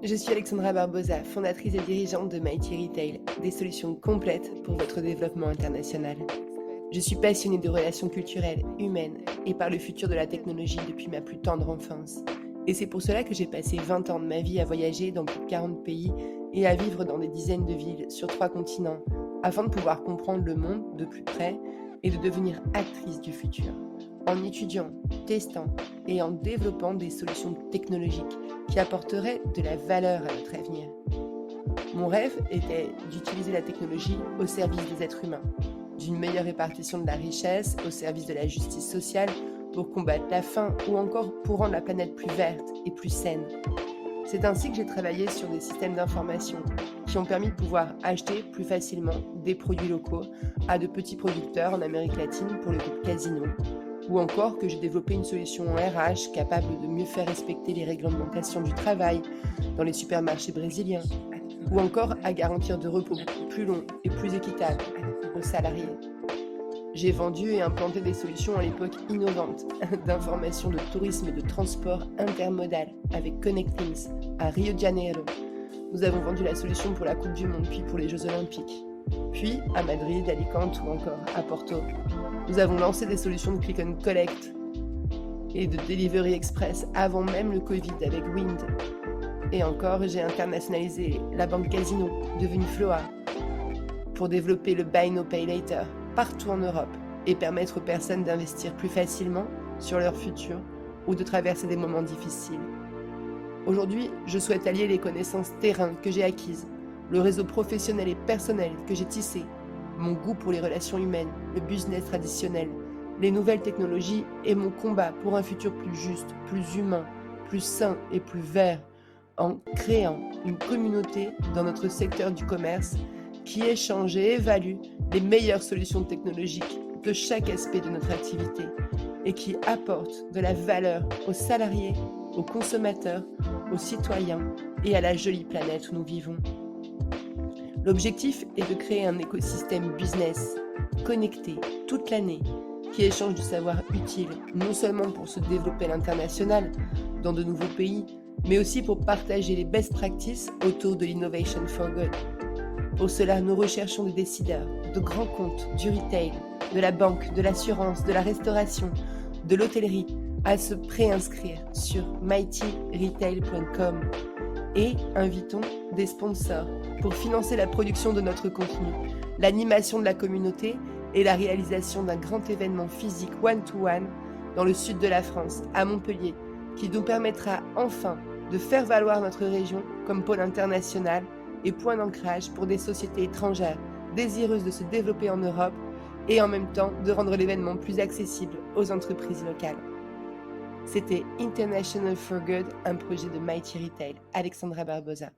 Je suis Alexandra Barbosa, fondatrice et dirigeante de Mighty Retail, des solutions complètes pour votre développement international. Je suis passionnée de relations culturelles, humaines et par le futur de la technologie depuis ma plus tendre enfance. Et c'est pour cela que j'ai passé 20 ans de ma vie à voyager dans plus de 40 pays et à vivre dans des dizaines de villes sur 3 continents, afin de pouvoir comprendre le monde de plus près et de devenir actrice du futur, en étudiant, testant et en développant des solutions technologiques qui apporteraient de la valeur à notre avenir. Mon rêve était d'utiliser la technologie au service des êtres humains, d'une meilleure répartition de la richesse au service de la justice sociale pour combattre la faim ou encore pour rendre la planète plus verte et plus saine. C'est ainsi que j'ai travaillé sur des systèmes d'information qui ont permis de pouvoir acheter plus facilement des produits locaux à de petits producteurs en Amérique latine pour le groupe Casino, ou encore que j'ai développé une solution en RH capable de mieux faire respecter les réglementations du travail dans les supermarchés brésiliens, ou encore à garantir de repos plus longs et plus équitables aux salariés. J'ai vendu et implanté des solutions à l'époque innovantes d'information de tourisme et de transport intermodal avec Connectings à Rio de Janeiro. Nous avons vendu la solution pour la Coupe du Monde puis pour les Jeux Olympiques. Puis à Madrid, Alicante ou encore à Porto. Nous avons lancé des solutions de click and collect et de delivery express avant même le Covid avec Wind. Et encore, j'ai internationalisé la banque Casino, devenue Floa, pour développer le Buy Now Pay Later partout en Europe et permettre aux personnes d'investir plus facilement sur leur futur ou de traverser des moments difficiles. Aujourd'hui, je souhaite allier les connaissances terrain que j'ai acquises, le réseau professionnel et personnel que j'ai tissé, mon goût pour les relations humaines, le business traditionnel, les nouvelles technologies et mon combat pour un futur plus juste, plus humain, plus sain et plus vert, en créant une communauté dans notre secteur du commerce qui échange et évalue les meilleures solutions technologiques de chaque aspect de notre activité et qui apporte de la valeur aux salariés, aux consommateurs, aux citoyens et à la jolie planète où nous vivons. L'objectif est de créer un écosystème business connecté toute l'année qui échange du savoir utile non seulement pour se développer à l'international dans de nouveaux pays, mais aussi pour partager les best practices autour de l'innovation for good. Pour cela, nous recherchons des décideurs, de grands comptes, du retail, de la banque, de l'assurance, de la restauration, de l'hôtellerie, à se préinscrire sur mightyretail.com et invitons des sponsors pour financer la production de notre contenu, l'animation de la communauté et la réalisation d'un grand événement physique one-to-one dans le sud de la France, à Montpellier, qui nous permettra enfin de faire valoir notre région comme pôle international et point d'ancrage pour des sociétés étrangères désireuses de se développer en Europe et en même temps de rendre l'événement plus accessible aux entreprises locales. C'était International for Good, un projet de Mighty Retail. Alexandra Barbosa.